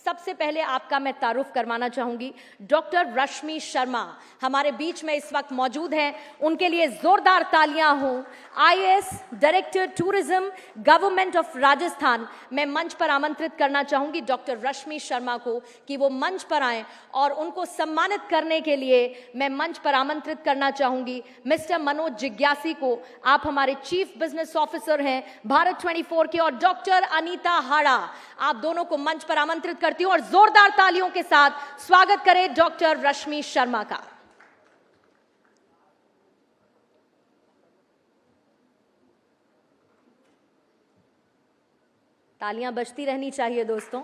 सबसे पहले आपका मैं तारुफ करवाना चाहूंगी। डॉक्टर रश्मि शर्मा हमारे बीच में इस वक्त मौजूद हैं, उनके लिए जोरदार तालियां हो। IAS director tourism government of Rajasthan. मैं मंच पर आमंत्रित करना चाहूंगी डॉक्टर रश्मि शर्मा को कि वो मंच पर आएं और उनको सम्मानित करने के लिए मैं मंच पर आमंत्रित करना चाहूंगी मिस्टर मनोज जिज्ञासी को। आप हमारे चीफ बिजनेस ऑफिसर हैं भारत 24 के, और डॉक्टर अनीता हाड़ा, आप दोनों को मंच पर आमंत्रित करती हूं और जोरदार तालियों के साथ स्वागत करें डॉक्टर रश्मि शर्मा का। तालियां बजती रहनी चाहिए दोस्तों।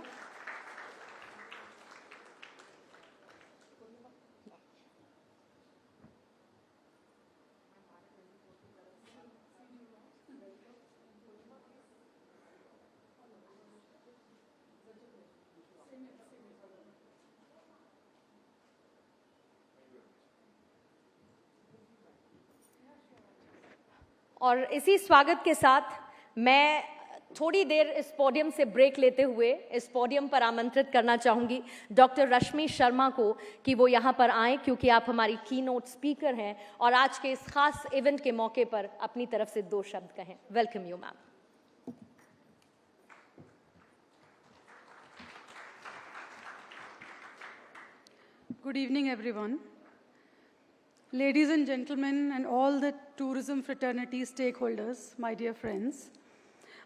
और इसी स्वागत के साथ मैं थोड़ी देर इस पोडियम से ब्रेक लेते हुए इस पोडियम पर आमंत्रित करना चाहूंगी डॉक्टर रश्मि शर्मा को कि वो यहाँ पर आएं, क्योंकि आप हमारी कीनोट स्पीकर हैं और आज के इस खास इवेंट के मौके पर अपनी तरफ से 2 शब्द कहें। Welcome you ma'am. Good evening, everyone. Ladies and gentlemen, and all the tourism fraternity stakeholders, my dear friends,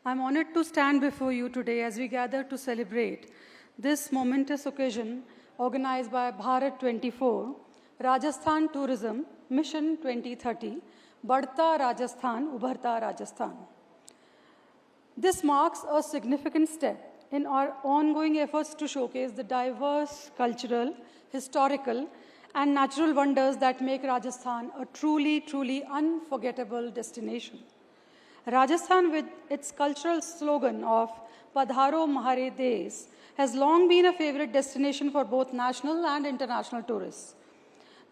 I'm honored to stand before you today as we gather to celebrate this momentous occasion organized by Bharat 24, Rajasthan Tourism Mission 2030, Badhta Rajasthan, Ubharta Rajasthan. This marks a significant step in our ongoing efforts to showcase the diverse cultural, historical, and natural wonders that make Rajasthan a truly, truly unforgettable destination. Rajasthan, with its cultural slogan of Padharo Mahare Desh, has long been a favorite destination for both national and international tourists.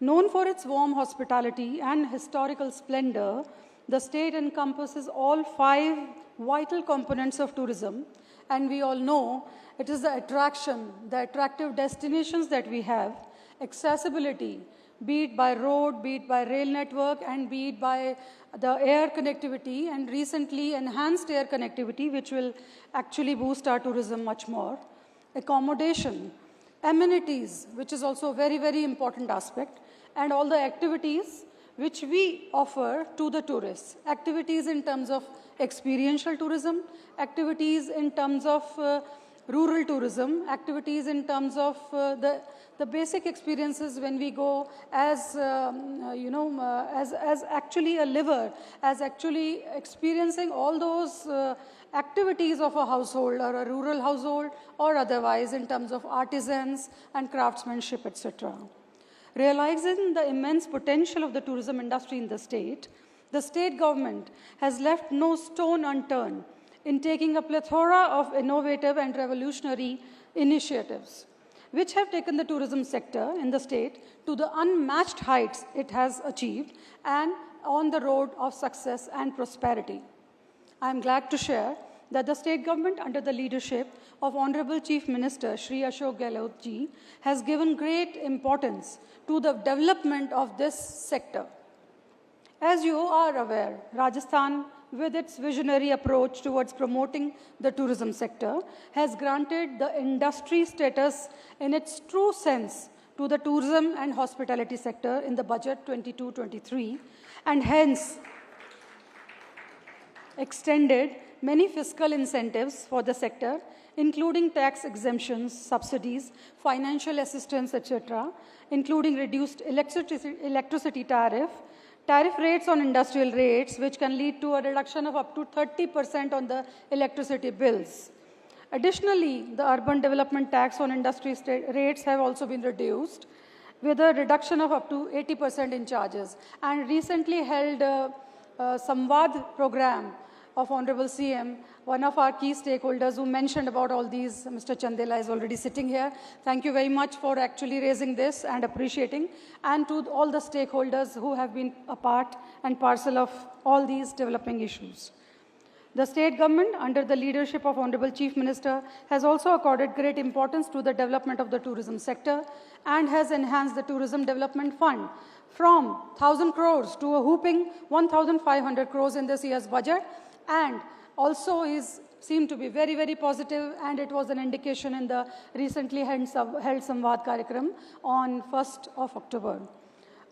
Known for its warm hospitality and historical splendor, the state encompasses all 5 vital components of tourism, and we all know it is the attractive destinations that we have, accessibility, be it by road, be it by rail network, and be it by the air connectivity, and recently enhanced air connectivity, which will actually boost our tourism much more. Accommodation, amenities, which is also a very, very important aspect, and all the activities which we offer to the tourists. Activities in terms of experiential tourism, activities in terms of rural tourism, activities in terms of the basic experiences when we go as, as actually a liver, as actually experiencing all those activities of a household or a rural household or otherwise in terms of artisans and craftsmanship, etc. Realizing the immense potential of the tourism industry in the state government has left no stone unturned in taking a plethora of innovative and revolutionary initiatives, which have taken the tourism sector in the state to the unmatched heights it has achieved and on the road of success and prosperity. I am glad to share that the state government, under the leadership of Honorable Chief Minister Shri Ashok Gehlot ji, has given great importance to the development of this sector. As you are aware, Rajasthan, with its visionary approach towards promoting the tourism sector, has granted the industry status in its true sense to the tourism and hospitality sector in the budget 22-23, and hence extended many fiscal incentives for the sector, including tax exemptions, subsidies, financial assistance, etc., including reduced electricity tariff rates on industrial rates, which can lead to a reduction of up to 30% on the electricity bills. Additionally, the urban development tax on industry rates have also been reduced, with a reduction of up to 80% in charges. And recently held a Samvad program of Honorable CM, one of our key stakeholders who mentioned about all these, Mr. Chandela is already sitting here. Thank you very much for actually raising this and appreciating, and to all the stakeholders who have been a part and parcel of all these developing issues. The state government, under the leadership of Honorable Chief Minister, has also accorded great importance to the development of the tourism sector and has enhanced the Tourism Development Fund from 1,000 crores to a whooping 1,500 crores in this year's budget, and also is seemed to be very, very positive, and it was an indication in the recently held Samvad Karyakram on 1st of October.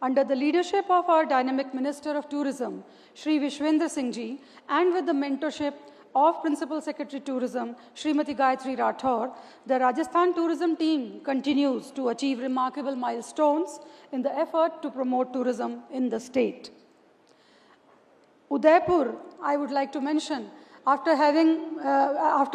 Under the leadership of our dynamic Minister of Tourism, Shri Vishwendra Singh Ji, and with the mentorship of Principal Secretary Tourism, Srimati Gayatri Rathore, the Rajasthan tourism team continues to achieve remarkable milestones in the effort to promote tourism in the state. Udaipur, I would like to mention, after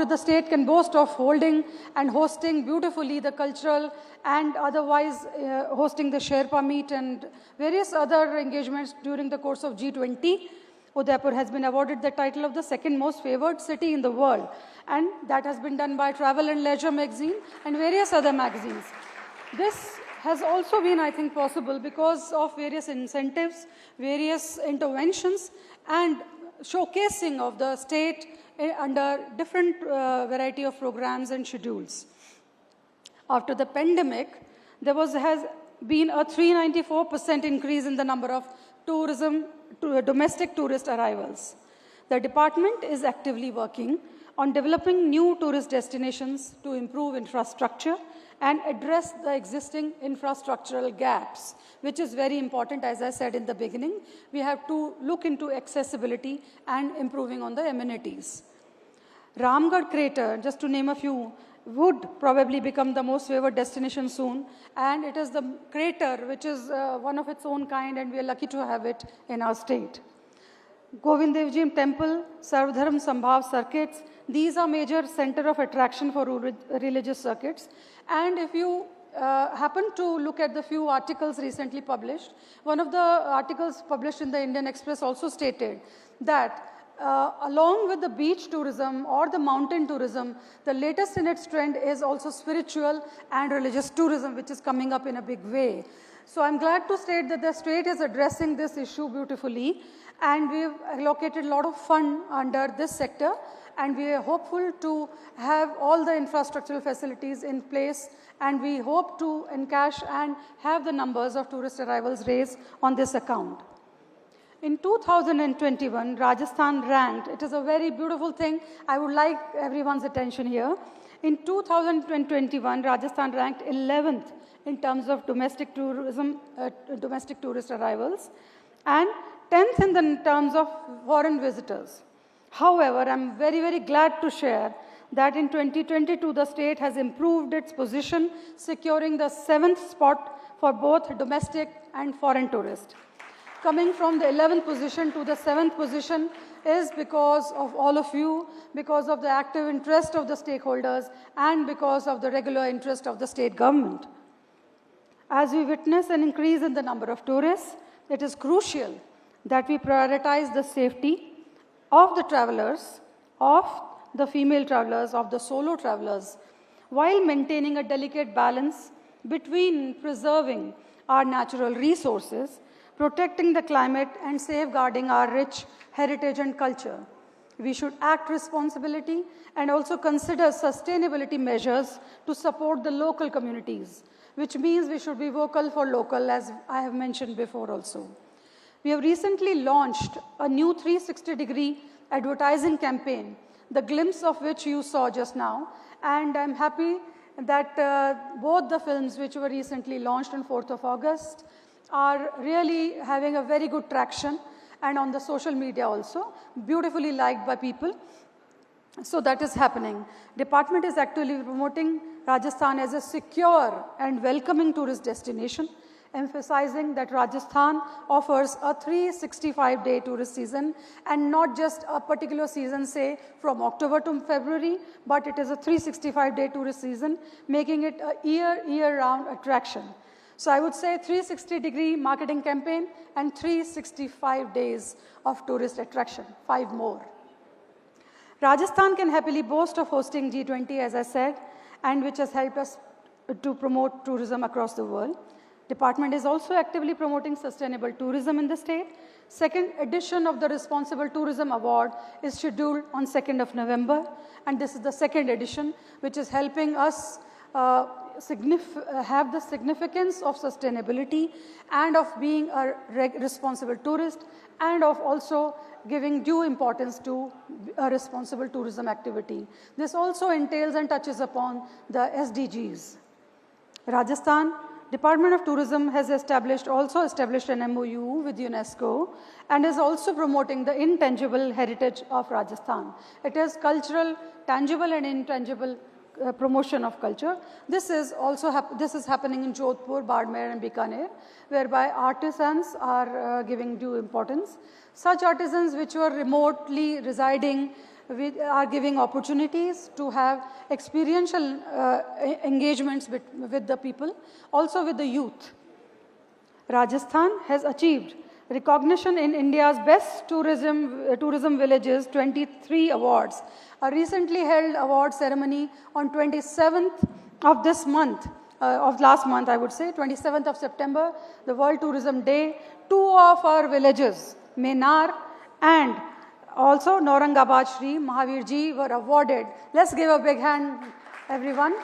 the state can boast of holding and hosting beautifully the cultural and otherwise hosting the Sherpa meet and various other engagements during the course of G20, Udaipur has been awarded the title of the second most favored city in the world, and that has been done by Travel and Leisure magazine and various other magazines. This has also been, I think, possible because of various incentives, various interventions, and showcasing of the state under different variety of programs and schedules. After the pandemic, there has been a 394% increase in the number of domestic tourist arrivals. The department is actively working on developing new tourist destinations to improve infrastructure and address the existing infrastructural gaps, which is very important. As I said in the beginning, we have to look into accessibility and improving on the amenities. Ramgarh crater, just to name a few, would probably become the most favored destination soon, and it is the crater which is one of its own kind, and we are lucky to have it in our state. Govind Dev Ji Temple, Sarvdharm Sambhav circuits, these are major center of attraction for religious circuits. And if you happen to look at the few articles recently published, one of the articles published in the Indian Express also stated that along with the beach tourism or the mountain tourism, the latest in its trend is also spiritual and religious tourism, which is coming up in a big way. So I'm glad to state that the state is addressing this issue beautifully, and we've allocated a lot of fund under this sector, and we are hopeful to have all the infrastructural facilities in place, and we hope to encash and have the numbers of tourist arrivals raised on this account. In 2021, Rajasthan ranked, it is a very beautiful thing, I would like everyone's attention here. In 2021, Rajasthan ranked 11th in terms of domestic tourism, domestic tourist arrivals, and 10th in the terms of foreign visitors. However, I'm very, very glad to share that in 2022, the state has improved its position, securing the 7th spot for both domestic and foreign tourists. Coming from the 11th position to the 7th position is because of all of you, because of the active interest of the stakeholders, and because of the regular interest of the state government. As we witness an increase in the number of tourists, it is crucial that we prioritize the safety of the travelers, of the female travelers, of the solo travelers, while maintaining a delicate balance between preserving our natural resources, protecting the climate, and safeguarding our rich heritage and culture. We should act responsibly and also consider sustainability measures to support the local communities, which means we should be vocal for local, as I have mentioned before also. We have recently launched a new 360-degree advertising campaign, the glimpse of which you saw just now, and I'm happy that both the films which were recently launched on 4th of August are really having a very good traction, and on the social media also, beautifully liked by people. So that is happening. Department is actively promoting Rajasthan as a secure and welcoming tourist destination, emphasizing that Rajasthan offers a 365-day tourist season, and not just a particular season, say from October to February, but it is a 365-day tourist season, making it a year-round attraction. So I would say 360-degree marketing campaign and 365 days of tourist attraction, 5 more. Rajasthan can happily boast of hosting G20, as I said, and which has helped us to promote tourism across the world. Department is also actively promoting sustainable tourism in the state. Second edition of the Responsible Tourism Award is scheduled on 2nd of November, and this is the second edition, which is helping us have the significance of sustainability and of being a responsible tourist, and of also giving due importance to a responsible tourism activity. This also entails and touches upon the SDGs. Rajasthan Department of Tourism has also established an MOU with UNESCO and is also promoting the intangible heritage of Rajasthan. It is cultural, tangible and intangible promotion of culture. This is happening in Jaipur, Badmer and Bikaner, whereby artisans are giving due importance. Such artisans which were remotely residing are giving opportunities to have experiential engagements with the people, also with the youth. Rajasthan has achieved recognition in India's Best Tourism Villages 23 awards. A recently held award ceremony on 27th of this month, of last month I would say, 27th of September, the World Tourism Day, 2 of our villages, Menar and also Naurangabad Shri Mahavir Ji were awarded. Let's give a big hand, everyone.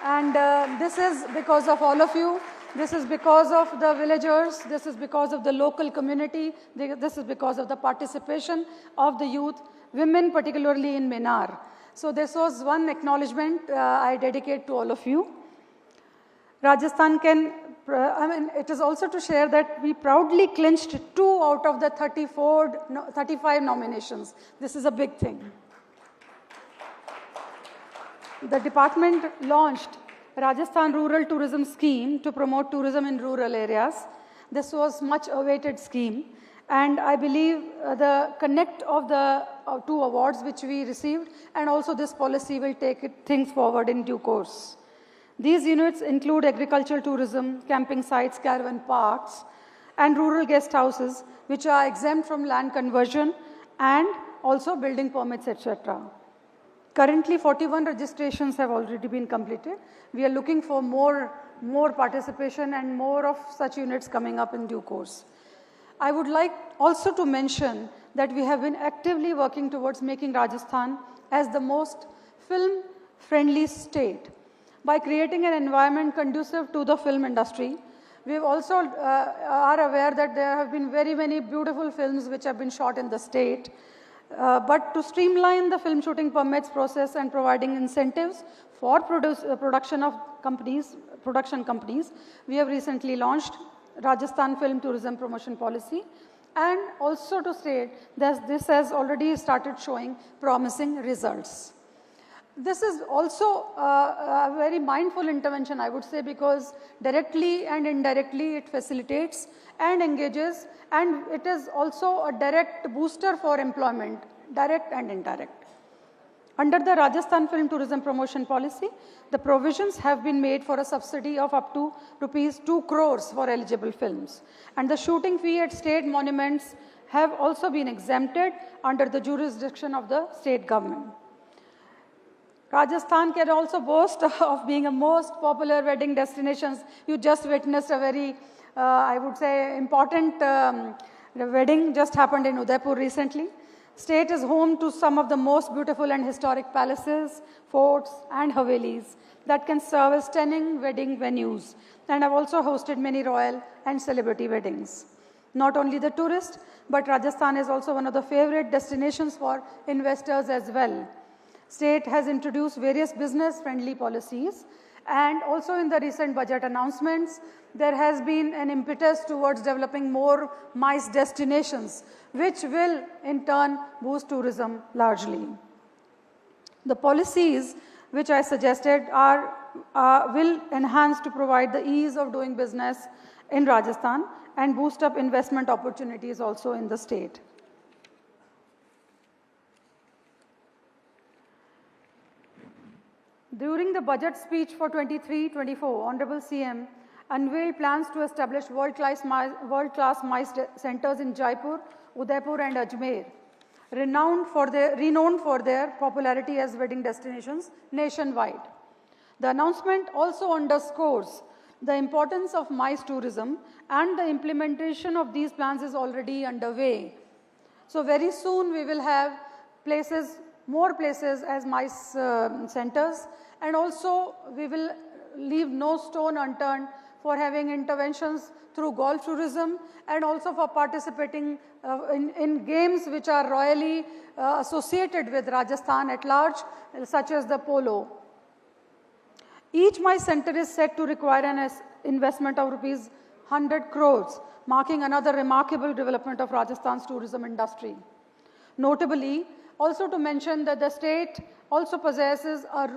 And this is because of all of you. This is because of the villagers. This is because of the local community. This is because of the participation of the youth, women particularly in Menar. So this was one acknowledgement I dedicate to all of you. Rajasthan it is also to share that we proudly clinched 2 out of the 35 nominations. This is a big thing. The department launched Rajasthan Rural Tourism Scheme to promote tourism in rural areas. This was much awaited scheme, and I believe the connect of the 2 awards which we received and also this policy will take things forward in due course. These units include agricultural tourism, camping sites, caravan parks, and rural guest houses, which are exempt from land conversion and also building permits, etc. Currently, 41 registrations have already been completed. We are looking for more participation and more of such units coming up in due course. I would like also to mention that we have been actively working towards making Rajasthan as the most film-friendly state by creating an environment conducive to the film industry. We also are aware that there have been very many beautiful films which have been shot in the state. But to streamline the film shooting permits process and providing incentives for production companies, we have recently launched Rajasthan Film Tourism Promotion Policy, and also to state that this has already started showing promising results. This is also a very mindful intervention, I would say, because directly and indirectly it facilitates and engages, and it is also a direct booster for employment, direct and indirect. Under the Rajasthan Film Tourism Promotion Policy, the provisions have been made for a subsidy of up to rupees 2 crores for eligible films, and the shooting fee at state monuments have also been exempted under the jurisdiction of the state government. Rajasthan can also boast of being a most popular wedding destinations. You just witnessed a very, I would say, important wedding just happened in Udaipur recently. State is home to some of the most beautiful and historic palaces, forts and havelis that can serve as stunning wedding venues, and have also hosted many royal and celebrity weddings. Not only the tourist, but Rajasthan is also one of the favorite destinations for investors as well. State has introduced various business-friendly policies, and also in the recent budget announcements, there has been an impetus towards developing more MICE destinations, which will in turn boost tourism largely. The policies which I suggested will enhance to provide the ease of doing business in Rajasthan and boost up investment opportunities also in the state. During the budget speech for 23-24, Honorable CM unveiled plans to establish world-class MICE centers in Jaipur, Udaipur and Ajmer, renowned for their popularity as wedding destinations nationwide. The announcement also underscores The importance of MICE tourism and the implementation of these plans is already underway. So very soon we will have places, more places as MICE centers, and also we will leave no stone unturned for having interventions through golf tourism and also for participating in games which are royally associated with Rajasthan at large, such as the polo. Each MICE center is set to require an investment of rupees 100 crores, marking another remarkable development of Rajasthan's tourism industry. Notably, also to mention that the state also possesses a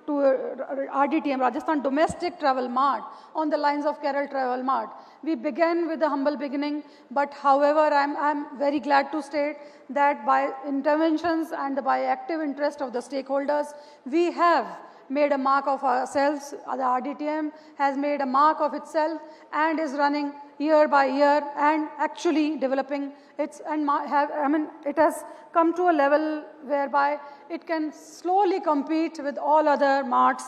RDTM, Rajasthan Domestic Travel Mart, on the lines of Kerala Travel Mart. We began with a humble beginning, but however, I'm very glad to state that by interventions and by active interest of the stakeholders, we have made a mark of ourselves. The RDTM has made a mark of itself and is running year by year and actually developing its, and it has come to a level whereby it can slowly compete with all other marts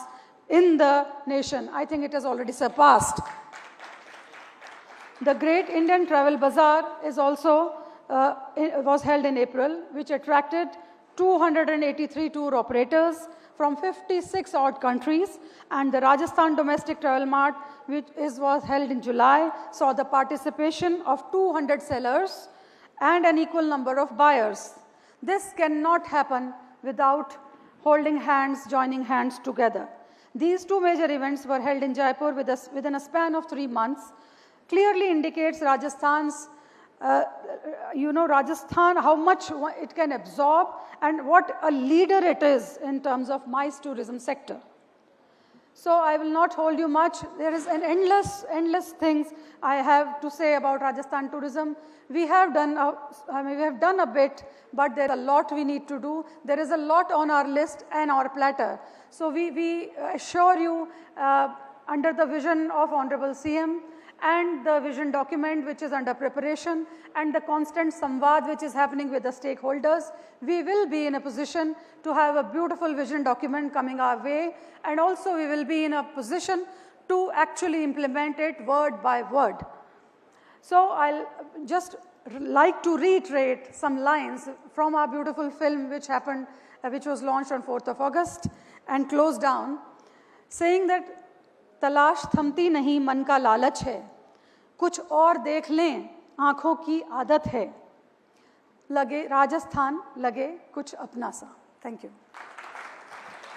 in the nation. I think it has already surpassed. The Great Indian Travel Bazaar is also was held in April, which attracted 283 tour operators from 56 odd countries, and the Rajasthan Domestic Travel Mart, which was held in July, saw the participation of 200 sellers and an equal number of buyers. This cannot happen without holding hands, joining hands together. These two major events were held in Jaipur within a span of 3 months, clearly indicates Rajasthan's Rajasthan, how much it can absorb and what a leader it is in terms of MICE tourism sector. So I will not hold you much. There is an endless things I have to say about Rajasthan tourism. We have done a bit, but there is a lot we need to do. There is a lot on our list and our platter. So we assure you, under the vision of Honorable CM, and the vision document which is under preparation, and the constant samvad which is happening with the stakeholders, we will be in a position to have a beautiful vision document coming our way, and also we will be in a position to actually implement it word by word. So I'll just like to reiterate some lines from our beautiful film which was launched on 4th of August and closed down, saying that तलाश थमती नहीं मन का लालच है, कुछ और देख लें आँखों की आदत है, लगे राजस्थान लगे कुछ अपना सा. Thank you.